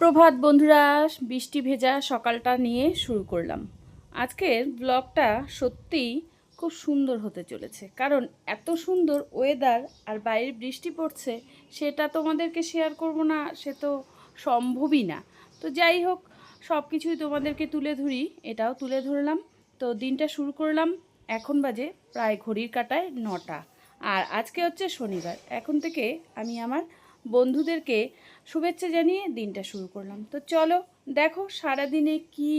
প্রভাত বন্ধুরা, বৃষ্টি ভেজা সকালটা নিয়ে শুরু করলাম। আজকের ব্লগটা সত্যিই খুব সুন্দর হতে চলেছে, কারণ এত সুন্দর ওয়েদার আর বাইরে বৃষ্টি পড়ছে, সেটা তোমাদেরকে শেয়ার করব না, সে তো সম্ভবই না। তো যাই হোক, সব কিছুই তোমাদেরকে তুলে ধরি, এটাও তুলে ধরলাম। তো দিনটা শুরু করলাম। এখন বাজে প্রায় ঘড়ির কাঁটায় 9টা, আর আজকে হচ্ছে শনিবার। এখন থেকে আমি আমার বন্ধুদেরকে শুভেচ্ছা জানিয়ে দিনটা শুরু করলাম। তো চলো দেখো সারাদিনে কি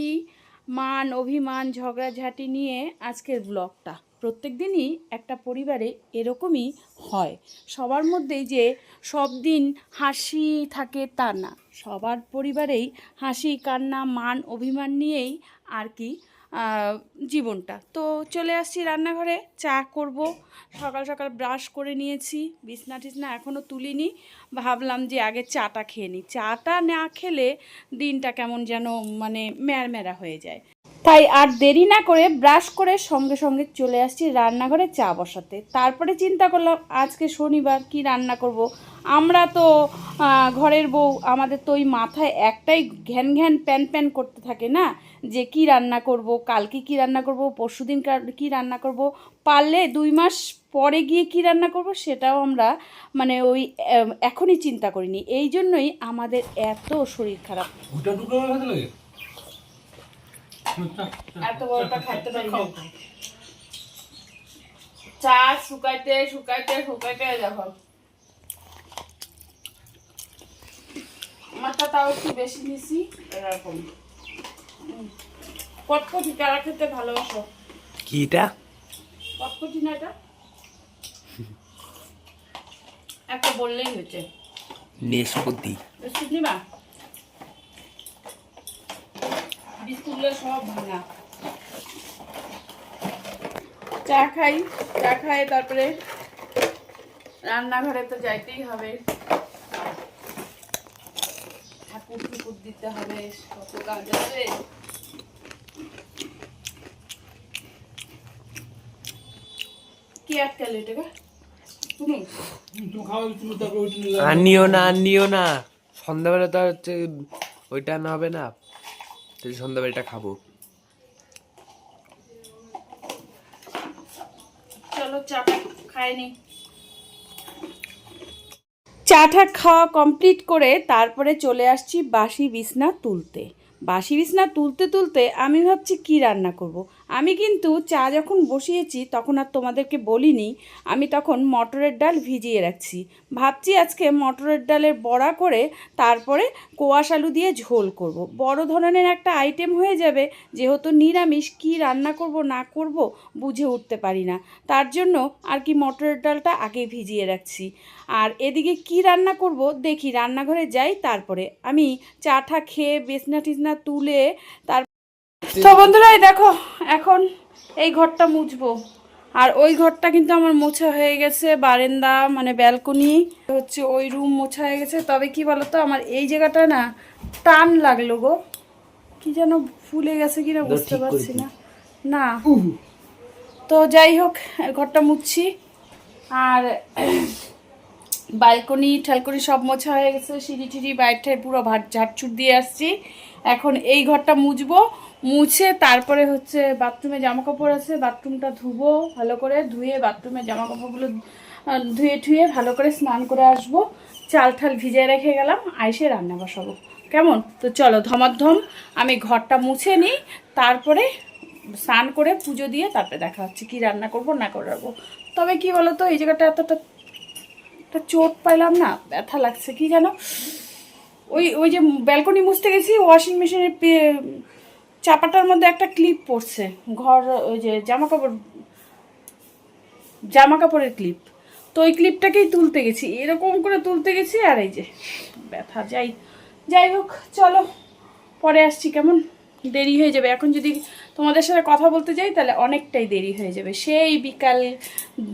মান অভিমান ঝগড়াঝাটি নিয়ে আজকের ব্লগটা। প্রত্যেক দিনই একটা পরিবারে এরকমই হয়, সবার মধ্যেই যে সব দিন হাসি থাকে তা না। সবার পরিবারেই হাসি কান্না মান অভিমান নিয়েই আর কি জীবনটা। তো চলে আসছি রান্নাঘরে, চা করব। সকাল সকাল ব্রাশ করে নিয়েছি, বিছনা টিছনা এখনও তুলিনি। ভাবলাম যে আগে চাটা খেয়ে নিই, চাটা না খেলে দিনটা কেমন যেন মানে ম্যাড়ম্যাড়া হয়ে যায়। তাই আর দেরি না করে ব্রাশ করে সঙ্গে সঙ্গে চলে আসছি রান্নাঘরে চা বসাতে। তারপরে চিন্তা করলাম আজকে শনিবার কি রান্না করব। আমরা তো ঘরের বউ, আমাদের তো ওই মাথায় একটাই ঘ্যান ঘ্যান প্যান প্যান করতে থাকে না, যে কি রান্না করব, কালকে কি রান্না করব, পরশুদিন কি রান্না করব, পারলে 2 মাস পরে গিয়ে কি রান্না করব সেটাও আমরা মানে ওই এখনই চিন্তা করিনি। এই জন্যই আমাদের এত শরীর খারাপ। এত বড়টা খাইতে পারি না। চা শুকাইতে শুকাইতে শুকাইতে দেখো আমারটা তাও একটু বেশি নিছি। এরকম কটকটি কারা খেতে ভালোবাসো? কি এটা? কটকটি না, এটা একটা বললেই হয়েছে। নেশপতি বিস্কুট নিবা? বিস্কুটগুলো সব ভাঙা। চা খাই, চা খাই তারপরে রান্নাঘরে তো যাইতেই হবে, ঠাকুর টুকুর দিতে হবে, কত কাজ আছে। কি আটকাল এটা? তুমি আনিও না সন্ধ্যাবেলা তো হচ্ছে ওইটা না হবে না, তাহলে সন্ধ্যাবেলাটা খাবো। চলো চাটা খাই নি। চাটা খাওয়া কমপ্লিট করে তারপরে চলে আসছি বাসি বিছনা তুলতে। বাসি বিছনা তুলতে তুলতে আমি ভাবছি কি রান্না করব। আমি কিন্তু চা যখন বসিয়েছি তখন আর তোমাদেরকে বলিনি, আমি তখন মটরের ডাল ভিজিয়ে রাখছি। ভাবছি আজকে মটরের ডালের বড়া করে তারপরে কোয়াশ আলু দিয়ে ঝোল করব। বড় ধরনের একটা আইটেম হয়ে যাবে, যেহেতু নিরামিষ কি রান্না করব না করব বুঝে উঠতে পারি না। তার জন্য আর কি মটরের ডালটা আগে ভিজিয়ে রাখছি। আর এদিকে কি রান্না করব দেখি, রান্নাঘরে যাই, তারপরে আমি চাটা খেয়ে বিছনা টিছনা তুলে তার। তো বন্ধুরা এই দেখো এখন এই ঘরটা মুছবো, আর ওই ঘরটা কিন্তু আমার মোছা হয়ে গেছে। বারান্দা মানে ব্যালকনি হচ্ছে ওই রুম মোছা হয়ে গেছে। তবে কি বলতো, আমার এই জায়গাটা না টান লাগলো গো, কি যেন ফুলে গেছে কিনা বুঝতে পারছি না। না তো যাই হোক, ঘরটা মুছছি। আর বালকনি ঠালকনি সব মোছা হয়ে গেছে, সিঁড়ি টিড়ি বাইরটায় পুরো ঝাড়ছুট দিয়ে আসছি। এখন এই ঘরটা মুছবো, মুছে তারপরে হচ্ছে বাথরুমে জামা কাপড় আছে, বাথরুমটা ধুবো ভালো করে, ধুয়ে বাথরুমে জামা কাপড়গুলো ধুয়ে ঠুয়ে ভালো করে স্নান করে আসবো। চাল ঠাল ভিজিয়ে রেখে গেলাম, আইসে রান্না বসাবো। কেমন? তো চলো ধমাধম আমি ঘরটা মুছে নিই, তারপরে স্নান করে পুজো দিয়ে তারপরে দেখা হচ্ছে কি রান্না করব না করবো। তবে কি বলো তো, এই জায়গাটা এতটা একটা চোট পাইলাম না, ব্যথা লাগছে কি যেন। ওই ওই যে ব্যালকনি মুছতে গেছি, ওয়াশিং মেশিনের চাপাটার মধ্যে একটা ক্লিপ পড়ছে, ঘর ওই যে জামা কাপড়ের ক্লিপ। তো ওই ক্লিপটাকেই তুলতে গেছি, এরকম করে তুলতে গেছি, আর এই যে ব্যথা। যাই হোক চলো পরে আসছি। কেমন দেরি হয়ে যাবে, এখন যদি তোমাদের সাথে কথা বলতে যাই তাহলে অনেকটাই দেরি হয়ে যাবে। সেই বিকাল,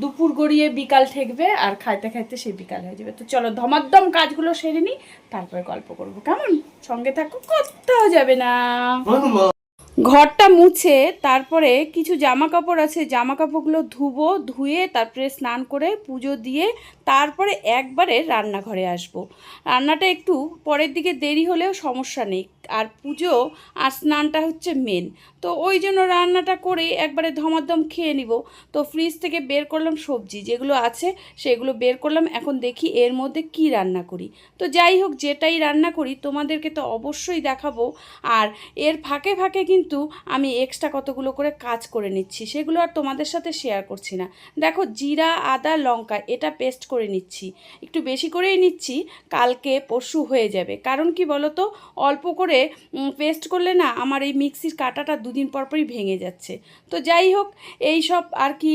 দুপুর গড়িয়ে বিকাল ঠেকবে, আর খাইতে খাইতে সেই বিকাল হয়ে যাবে। তো চলো ধমাদ্দম কাজগুলো সেরে নিই, তারপরে গল্প করবো। কেমন? সঙ্গে থাকো, কোথাও যাবে না। ঘরটা মুছে তারপরে কিছু জামা কাপড় আছে, জামা কাপড়গুলো ধুবো, ধুয়ে তারপরে স্নান করে পুজো দিয়ে তারপরে একবারে রান্নাঘরে আসবো। রান্নাটা একটু পরের দিকে দেরি হলেও সমস্যা নেই, আর পুজো আর স্নানটা হচ্ছে মেন। তো ওই জন্য রান্নাটা করে একবারে ধমাধম খেয়ে নিব। তো ফ্রিজ থেকে বের করলাম সবজি যেগুলো আছে সেগুলো বের করলাম, এখন দেখি এর মধ্যে কি রান্না করি। তো যাই হোক, যেটাই রান্না করি তোমাদেরকে তো অবশ্যই দেখাবো। আর এর ফাঁকে ফাঁকে কিন্তু আমি এক্সট্রা কতগুলো করে কাজ করে নিচ্ছি, সেগুলো আর তোমাদের সাথে শেয়ার করছি না। দেখো, জিরা আদা লঙ্কা এটা পেস্ট করে নিচ্ছি, একটু বেশি করেই নিচ্ছি, কালকে পরশু হয়ে যাবে। কারণ কি বলো তো, অল্প করে পেস্ট করলে না আমার এই মিক্সির কাঁটাটা দুদিন পর পরই ভেঙে যাচ্ছে। তো যাই হোক, এই সব আর কি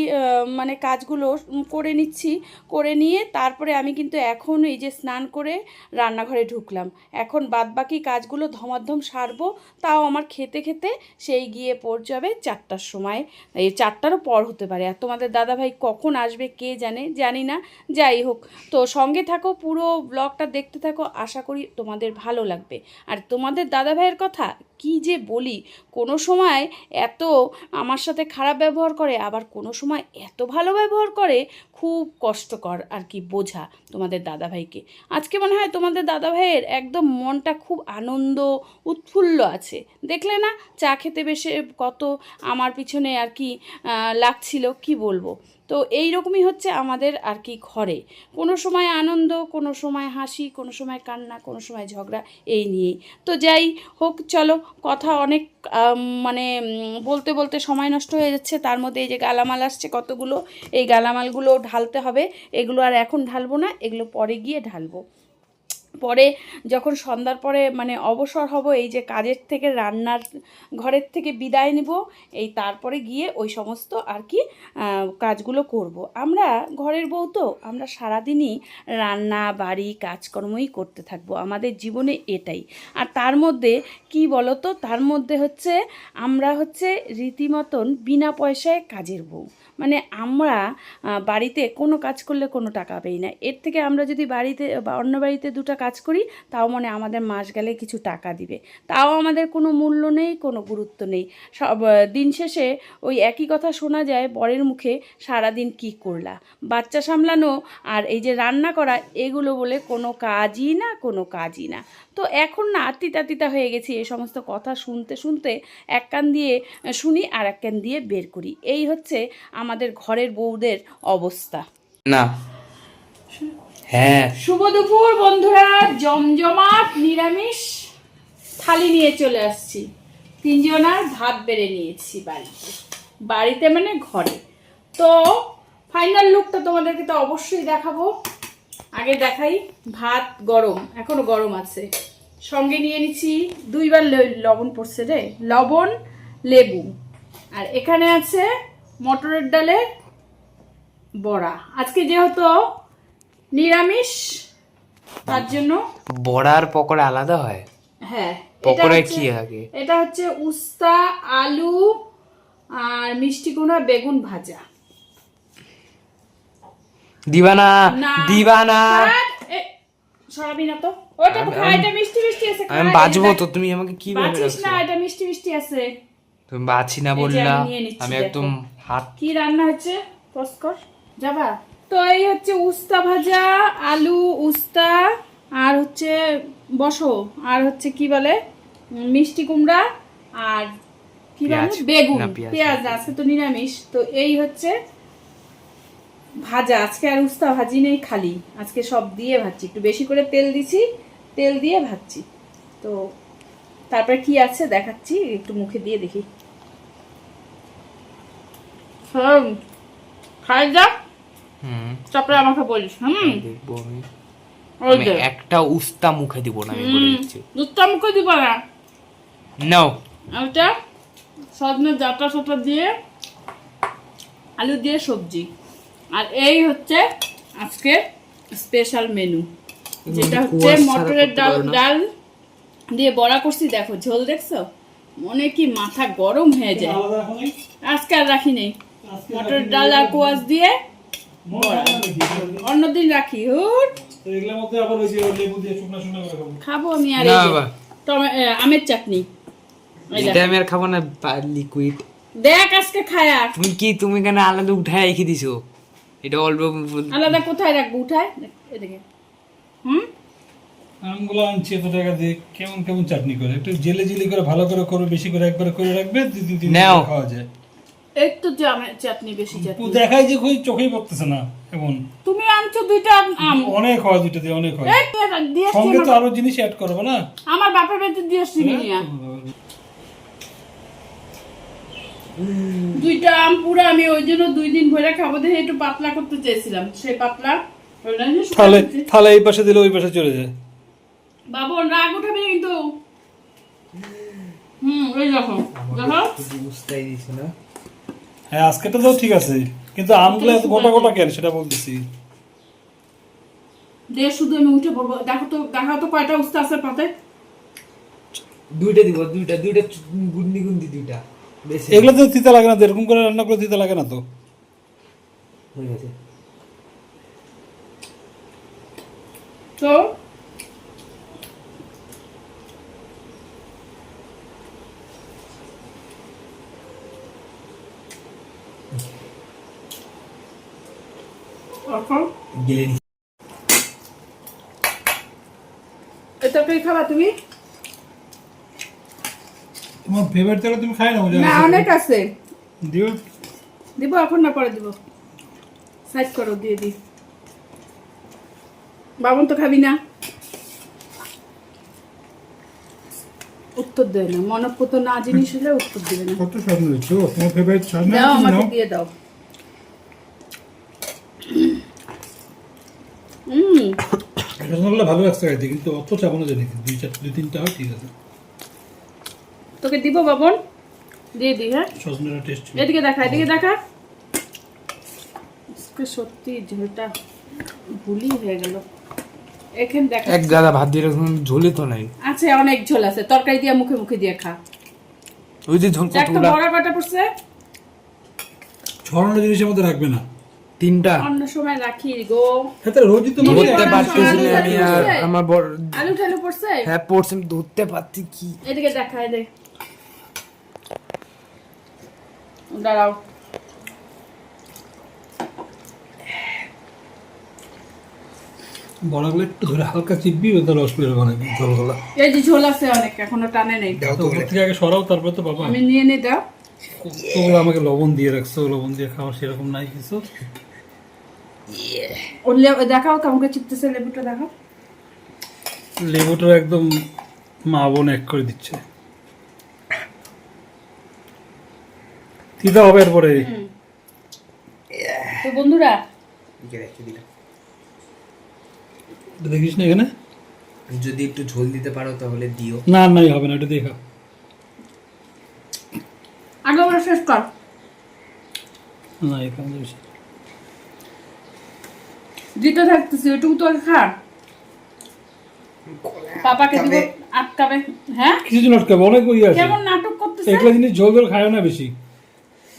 মানে কাজগুলো করে নিচ্ছি। করে নিয়ে তারপরে আমি কিন্তু এখন এই যে স্নান করে রান্নাঘরে ঢুকলাম। এখন বাদবাকি কাজগুলো ধমাধম সারবো, তাও আমার খেতে খেতে সেই গিয়ে পৌঁছাবে 4টার সময়, এই 4টারও পর হতে পারে। আর তোমাদের দাদাভাই কখন আসবে কে জানে, জানি না। যাই হোক, তো সঙ্গে থাকো, পুরো ব্লগটা দেখতে থাকো, আশা করি তোমাদের ভালো লাগবে। আর তোমাদের দাদাভাইয়ের কথা কি যে বলি, কোনো সময় এত আমার সাথে খারাপ ব্যবহার করে, আবার কোনো সময় এত ভালো ব্যবহার করে, খুব কষ্টকর আর কি বোঝা তোমাদের দাদাভাইকে। আজকে মনে হয় তোমাদের দাদাভাইয়ের একদম মনটা খুব আনন্দ উৎফুল্ল আছে, দেখলে না চা খেতে বসে কত আমার পিছনে আর কি লাগছিল, কি বলবো। তো এই রকমই হচ্ছে আমাদের আর কি ঘরে, কোনো সময় আনন্দ, কোনো সময় হাসি, কোনো সময় কান্না, কোনো সময় ঝগড়া, এই নিয়েই। তো যাই হোক, চলো, কথা অনেক মানে বলতে বলতে সময় নষ্ট হয়ে যাচ্ছে। তার মধ্যে এই যে গালামাল আসছে কতগুলো, এই গালামালগুলো ঢালতে হবে। এগুলো আর এখন ঢালবো না, এগুলো পরে গিয়ে ঢালবো। পরে যখন সন্ধ্যার পরে মানে অবসর হব, এই যে কাজের থেকে, রান্নার ঘরের থেকে বিদায় নেব, এই তারপরে গিয়ে ওই সমস্ত আর কি কাজগুলো করব। আমরা ঘরের বউ তো, আমরা সারাদিনই রান্না বাড়ি কাজকর্মই করতে থাকবো, আমাদের জীবনে এটাই। আর তার মধ্যে কি বলো তো, তার মধ্যে হচ্ছে আমরা হচ্ছে রীতিমতন বিনা পয়সায় কাজের বউ। মানে আমরা বাড়িতে কোনো কাজ করলে কোনো টাকা পাই না, এর থেকে আমরা যদি বাড়িতে বা অন্য বাড়িতে দুটো কাজ করি, তাও মানে আমাদের মাস গেলে কিছু টাকা দিবে, তাও আমাদের কোনো মূল্য নেই, কোনো গুরুত্ব নেই। সব দিন শেষে ওই একই কথা শোনা যায় বরের মুখে, সারাদিন কি করলা, বাচ্চা সামলানো আর এই যে রান্না করা, এগুলো বলে কোনো কাজই না, কোনো কাজই না। তো এখন না তিতা তিতা হয়ে গেছি, এই সমস্ত কথা শুনতে শুনতে এক কান দিয়ে শুনি আর এক কান দিয়ে বের করি। এই হচ্ছে আমাদের ঘরের বউদের অবস্থা। না, হ্যাঁ, শুভ দুপুর বন্ধুরা, জমজমাট নিরামিষ থালি নিয়ে চলে আসছি। 3 জনার ভাত বেড়ে নিয়েছি বাড়িতে, বাড়িতে মানে ঘরে। তো ফাইনাল লুকটা তোমাদেরকে তো অবশ্যই দেখাবো। আগে দেখাই, ভাত গরম, এখনো গরম আছে। সঙ্গে নিয়ে নিচ্ছি 2 বার লবণ পড়ছে রে, লবণ লেবু। আর এখানে আছে মটরের ডালের বড়া। আজকে যেহেতু নিরামিষ, তার জন্য বড়ার পকোড়া আলাদা হয়। হ্যাঁ, পকোড়ায় কি আগে? এটা হচ্ছে উস্তা, আলু আর মিষ্টি কুমড়া, বেগুন ভাজা। দিবানা, দিবানা, সরাবি না তো, ওটা তো খা, এটা মিষ্টি মিষ্টি আছে। আমি বাজবো তো, তুমি আমাকে কি বলে বাঁচিস রাখছো? না, এটা মিষ্টি মিষ্টি আছে। তুমি বাছি না বললা, আমি একদম হাত। কি রান্না হচ্ছে কসকর যাবা। তো এই হচ্ছে উস্তা ভাজা, আলু উস্তা, আর হচ্ছে বসো, আর হচ্ছে কি বলে মিষ্টি কুমড়া, আর কি বলে বেগুন, পেঁয়াজ। আজকে তো নিরামিষ, তো এই হচ্ছে ভাজা। আজকে আর উস্তা ভাজি নেই, খালি আজকে সব দিয়ে ভাজছি, একটু বেশি করে তেল দিছি, তেল দিয়ে ভাজছি। তো তারপরে কি আছে দেখাচ্ছি, একটু মুখে দিয়ে দেখি। খাই যা, তারপরে আমাকে বলিস। দেখবো আমি একটা উস্তা মুখে দিব না, আমি বলে দিচ্ছি। উস্তা মুখে দিব না, নাও ওটা সজনে ডাঁটা সাটা দিয়ে আলু দিয়ে সবজি। আর এই হচ্ছে আজকে স্পেশাল মেনু, যেটা হচ্ছে মটরের ডাল দিয়ে বড়া করছি। দেখো ঝোল দেখছো, মনে কি মাথা গরম হয়ে যায়। আজকে আর রাখি নেই, মটরের ডাল আর কোয়াশ দিয়ে বড়া, অন্যদিন রাখি। খাবো আমি। আর আমের চাটনি, এই এটা দেখ। আমি আর খাবো না, লিকুইড। দেখ আজকে খায় আর তুমি কেন আলাদা উঠায় রেখে দিছো? এটা অল্প আলাদা কোথায় রাখবো? উঠায় এদিকে। হুম, আমগুলো আনছি এত টাকা দিয়ে, কেমন কেমন চাটনি করে, একটু জেলে জেলি করে ভালো করে করবে, বেশি করে একবার করে রাখবে, দুই তিন দিন নাও। খাওয়া যায়। একটু চাটনি বেশি ও চাটনি। দেখাই যে কই চোখেই পড়তেছে না এমন। তুমি আনছো দুইটা আম। অনেক হয় দুটো দিয়ে, অনেক হয়। এই দিয়ে আসছি সঙ্গে তো আমার- আরো জিনিস অ্যাড করবে না। আমার বাপের বাড়িতে দিয়ে আসছি নিয়ে। দুইটা আম পুরো আমি ওই জন্য 2 দিন ভরে খাবো দেখে একটু পাতলা করতে চেয়েছিলাম, সেই পাতলা ওইটা নিয়ে শুকাতে তাহলে দিচ্ছি। তাহলে এই পাশে দিলে ওই পাশে চলে যায়। বাবু রাগ উঠাবি না কিন্তু। ওই দেখো দেখো বুঝতেই দিছো না। হ্যাঁ আজকেটা তো ঠিক আছে, কিন্তু আমগুলো এত গোটা গোটা কেন সেটা বলতেছি। দিয়ে শুধু আমি উঠে পড়বো। দেখো তো কয়টা উস্তা আছে পাতে। দুইটা দিব, দুইটা গুন্ডি গুন্ডি দুইটা বেশি এগুলো তো তিতা লাগে না তো, এরকম করে রান্না করে তিতা লাগে না তো। হয়ে গেছে। তো এখন গেলে নি। এটা কি খাবা তুমি? তোমার ফেভারিট তাহলে তুমি খাই না মজা না অনেক আছে। দিও। দিব এখন না পরে দিব। সাইড করো দিয়ে দি। বাবন তো খাবি না। উত্তর দেয় না, মনপ্রত না জিনিস হলে উত্তর দিবে না। কত স্বাদ হয়েছে, তোমার ফেভারিট স্বাদ না? দাও তুমি আমাকে নাও। দিয়ে দাও। রসগোল্লা ভালো লাগছে খাইতে, কিন্তু অত চাবো না জানি, দুই তিনটা হয় ঠিক আছে। তোকে দিব বাবন, দিয়ে দি। হ্যাঁ সজনেটা টেস্ট। এদিকে দেখা, এদিকে দেখা। আজকে সত্যি ঝোলটা ভুলই হয়ে গেল। এখানে দেখা এক গাদা ভাত দিয়ে রাখুন, ঝোলে তো নাই। আছে, অনেক ঝোল আছে, তরকারি দিয়ে মুখে মুখে দিয়ে খা। ওই যে ঝোল একটা কতগুলা, বড় কাটা পড়ছে, ছড়ানো জিনিসের মধ্যে রাখবে না। তিনটা অন্য সময় রাখি গো। হ্যাঁ রোজই তো ধরতে ধরতে পারতেছি না আমি আর পড়ছে? আমার বড়। আলু ঠালু পড়ছে। হ্যাঁ পড়ছে, আমি ধরতে পারছি কি। এদিকে দেখা, এদিকে দাঁড়াও। বড়গুলো একটু ধরে হালকা চিপবি, ওটা রস বেরোবে অনেক ঝোলগুলা। এই যে ঝোল আছে অনেক, এখনো টানে নেই। তো উপর থেকে আগে সরাও, তারপর তো বাবা। আমি নিয়ে নিই দাও। ওগুলো আমাকে লবণ দিয়ে রাখছো, লবণ দিয়ে খাওয়া সেরকম নাই কিছু। ওর দেখাও কেমন করে চিপতেছে, লেবুটা দেখাও। লেবুটা একদম মা বোন এক করে দিচ্ছে। তিতা হবে এরপরে। তো বন্ধুরা এটা দেখিস না এখানে, যদি একটু ঝোল দিতে পারো তাহলে দিও। না না হবে না, এটা দেখা। আগে ওরা শেষ কর। না এখানে বেশি। দিতে থাকতেছি, ওইটুকু তো আগে খা। পাপাকে দিব, আটকাবে। হ্যাঁ কিছু জন আটকাবে, অনেক ওই আছে। কেমন নাটক করতেছে। এগুলো জিনিস ঝোল ঝোল খায় না বেশি।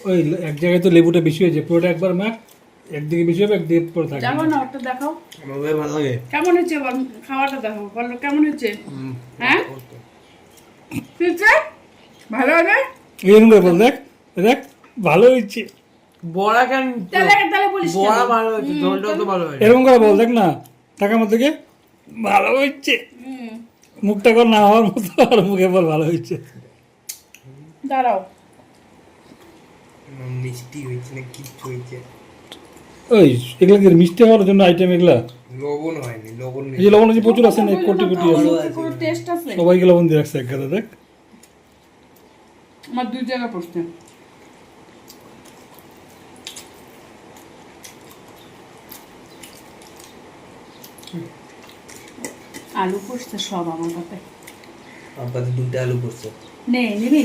ওই এক জায়গায় তো লেবুটা বেশি হয়েছে, পুরোটা একবার মাখ, একদিকে বেশি হবে, একদিকে পরে থাকবে। দেখো না, ওটা দেখাও আমার ভালো লাগে। কেমন হয়েছে, বল খাওয়াটা দেখো, বলো কেমন হয়েছে। হ্যাঁ ঠিক আছে, ভালো হবে। এরকম করে বল, দেখ দেখ ভালো হয়েছে। বড়া কেন? তাহলে বলিস কেন? বড়া ভালো হয়েছে, ঝোলটাও তো ভালো হয়েছে। এরকম করে বল, দেখ না টাকা মতো থেকে ভালো হয়েছে, মুখটা কর না হওয়ার মতো, আর মুখে বল ভালো হয়েছে। দাঁড়াও, মিষ্টি হয়েছে না কিচ্ছু হয়েছে? ওই এগুলা কি মিষ্টি হওয়ার জন্য আইটেম এগুলা? লবণ হয়নি, লবণ এই যে লবণ আছে প্রচুর আছে না, কোটি কোটি আছে, কোনো টেস্ট আছে? সবাইকে লবণ দিয়ে রাখছে এক গাদা। দেখ আমার 2 জায়গা পড়ছে। আলু পড়ছে সব আমার কাছে। আপাতত দুটো আলু করছে। নে নিবি?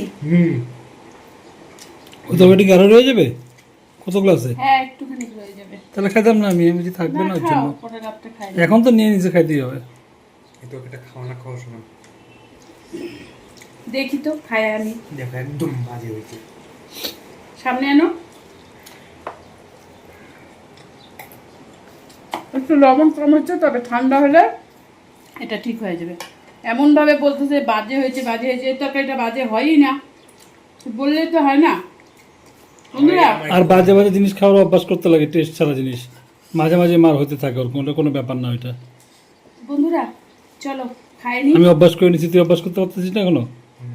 ওই তরকারিটা কি আরো রয়ে যাবে? কতগুলো আছে? হ্যাঁ একটুখানি রয়ে যাবে। তাহলে খাইতাম না, আমি যে থাকবে না না ওর খাও, জন্য। পরে রাত্রে খাই। এখন তো নিয়ে নিজে খাইতেই হবে। এই তরকারিটা খাওয়া না খাওয়া শোনা। দেখি তো খাই আমি। দেখো একদম বাজে হয়েছে। সামনে আনো। একটু লবণ কম হচ্ছে, তবে ঠান্ডা হলে এটা ঠিক হয়ে যাবে। এমনভাবে বলতেছে বাজে হয়েছে বাজে হয়েছে, এই তরকারিটা বাজে হয়ই না, বললে তো হয় না বন্ধুরা। আর বাজে বাজে জিনিস খাওয়ার অভ্যাস করতে লাগে, টেস্ট ছাড়া জিনিস মাঝে মাঝে মার হতে থাকে, ওর কোনো ব্যাপার না ওইটা। বন্ধুরা চলো খাইনি। আমি অভ্যাস করে নিচ্ছি, তুই অভ্যাস করতে পারতেছিস না এখনো?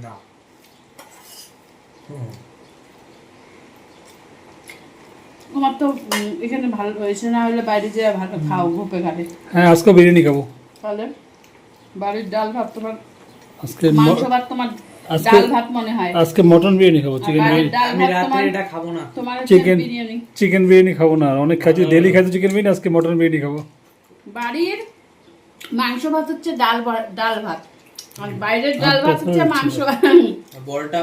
না তোমার তো এখানে ভালো হয়েছে, না হলে বাইরে যেয়ে ভালো খাও ঘুপে ঘাটে। হ্যাঁ, আজকে বিরিয়ানি খাবো। তাহলে বাড়ির ডাল ভাত তোমার, আজকে মাংস ভাত তোমার আজকে ডাল ভাত মনে হয়। আজকে মটন বিরিয়ানি খাবো, চিকেন বাড়ির বিরিয়ানি। ডাল আমি ভাত রাতে তোমার, এটা খাবো না। তোমার হচ্ছে চিকেন বিরিয়ানি। চিকেন বিরিয়ানি খাবো না, অনেক খাচ্ছি, ডেলি খাচ্ছি চিকেন বিরিয়ানি, আজকে মটন বিরিয়ানি খাবো। বাড়ির মাংস ভাত হচ্ছে ডাল ভাত, আর বাইরের ডাল ভাত হচ্ছে মাংস ভাত। বড়টা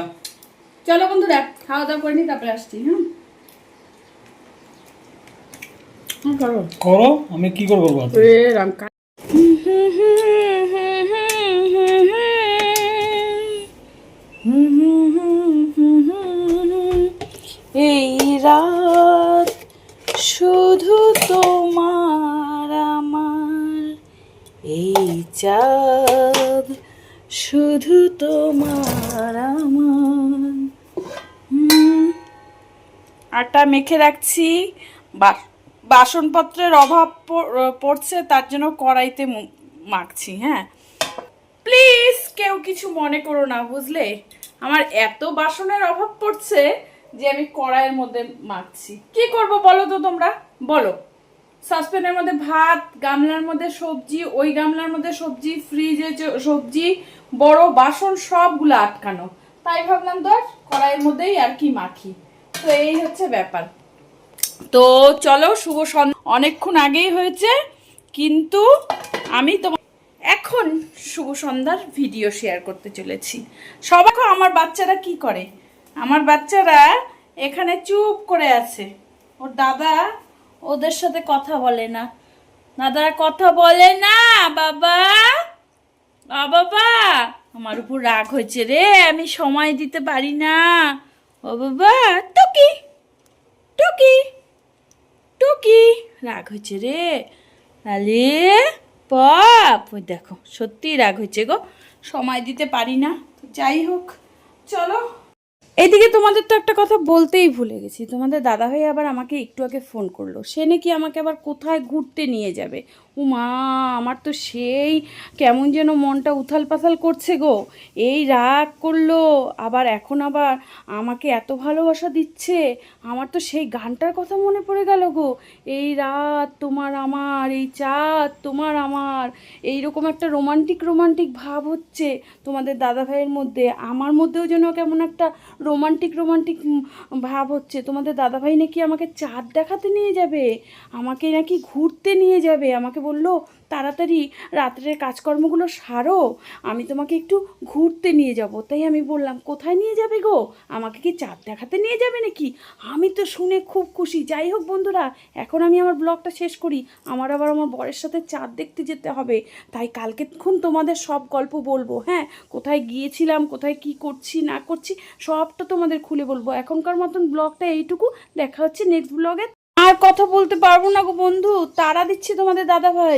চলো বন্ধুরা খাওয়া দাওয়া করে নি, তারপরে আসছি। করো করো, আমি কি করে বলবো? এই রাত শুধু তোমার আমার, এই চাঁদ শুধু তোমার আমার। আটা মেখে রাখছি, বাসনপত্রের অভাব পড়ছে, তার জন্য কড়াইতে মাখছি। হ্যাঁ প্লিজ কেউ কিছু মনে করো না, বুঝলে? আমার এত বাসনের অভাব পড়ছে যে আমি কড়াইয়ের মধ্যে মাখছি। কি করব বলো তো তোমরা, বলো। সসপ্যানের মধ্যে ভাত, গামলার মধ্যে সবজি, ওই গামলার মধ্যে সবজি, ফ্রিজে সবজি, বড় বাসন সবগুলো আটকানো, তাই ভাবলাম ধর কড়াইয়ের মধ্যেই আর কি মাখি। তো এই হচ্ছে ব্যাপার। তো চলো শুভ সন্ধ্যা, অনেকক্ষণ আগেই হয়েছে, কিন্তু আমি তোমার এখন শুভ সন্ধ্যার ভিডিও শেয়ার করতে চলেছি। সবাই আমার বাচ্চারা কি করে, আমার বাচ্চারা এখানে চুপ করে আছে, ওর দাদা ওদের সাথে কথা বলে না, দাদার কথা বলে না। বাবা বাবা আমার উপর রাগ হয়েছে রে, আমি সময় দিতে পারি না। ও বাবা টুকি টুকি টুকি, রাগ হয়েছে রে। আলে পাপ, ওই দেখো সত্যি রাগ হয়েছে গো, সময় দিতে পারি না। যাই হোক চলো, এইদিকে তোমাদের তো একটা কথা বলতেই ভুলে গেছি, তোমাদের দাদাভাই আবার আমাকে একটু আগে ফোন করলো, সে নাকি আমাকে আবার কোথায় ঘুরতে নিয়ে যাবে। মা আমার তো সেই কেমন যেন মনটা উথাল পাথাল করছে গো, এই রাগ করলো, আবার এখন আবার আমাকে এত ভালোবাসা দিচ্ছে, আমার তো সেই গানটার কথা মনে পড়ে গেল গো, এই রাত তোমার আমার, এই চাঁদ তোমার আমার, এইরকম একটা রোমান্টিক ভাব হচ্ছে তোমাদের দাদাভাইয়ের মধ্যে, আমার মধ্যেও যেন কেমন একটা রোমান্টিক ভাব হচ্ছে। তোমাদের দাদাভাই নাকি আমাকে চাঁদ দেখাতে নিয়ে যাবে, আমাকে নাকি ঘুরতে নিয়ে যাবে, আমাকে বললো তাড়াতাড়ি রাত্রের কাজকর্মগুলো সারো, আমি তোমাকে একটু ঘুরতে নিয়ে যাব। তাই আমি বললাম কোথায় নিয়ে যাবে গো, আমাকে কি চাঁদ দেখাতে নিয়ে যাবে নাকি? আমি তো শুনে খুব খুশি। যাই হোক বন্ধুরা, এখন আমি আমার ব্লগটা শেষ করি, আমার আবার আমার বরের সাথে চাঁদ দেখতে যেতে হবে, তাই কালকেক্ষণ তোমাদের সব গল্প বলবো। হ্যাঁ, কোথায় গিয়েছিলাম, কোথায় কি করছি না করছি সবটা তোমাদের খুলে বলবো। এখনকার মতন ব্লগটা এইটুকু, দেখা হচ্ছে নেক্সট ব্লগে। আর কথা বলতে পারবো না গো বন্ধু, তাড়া দিচ্ছি তোমাদের দাদাভাই।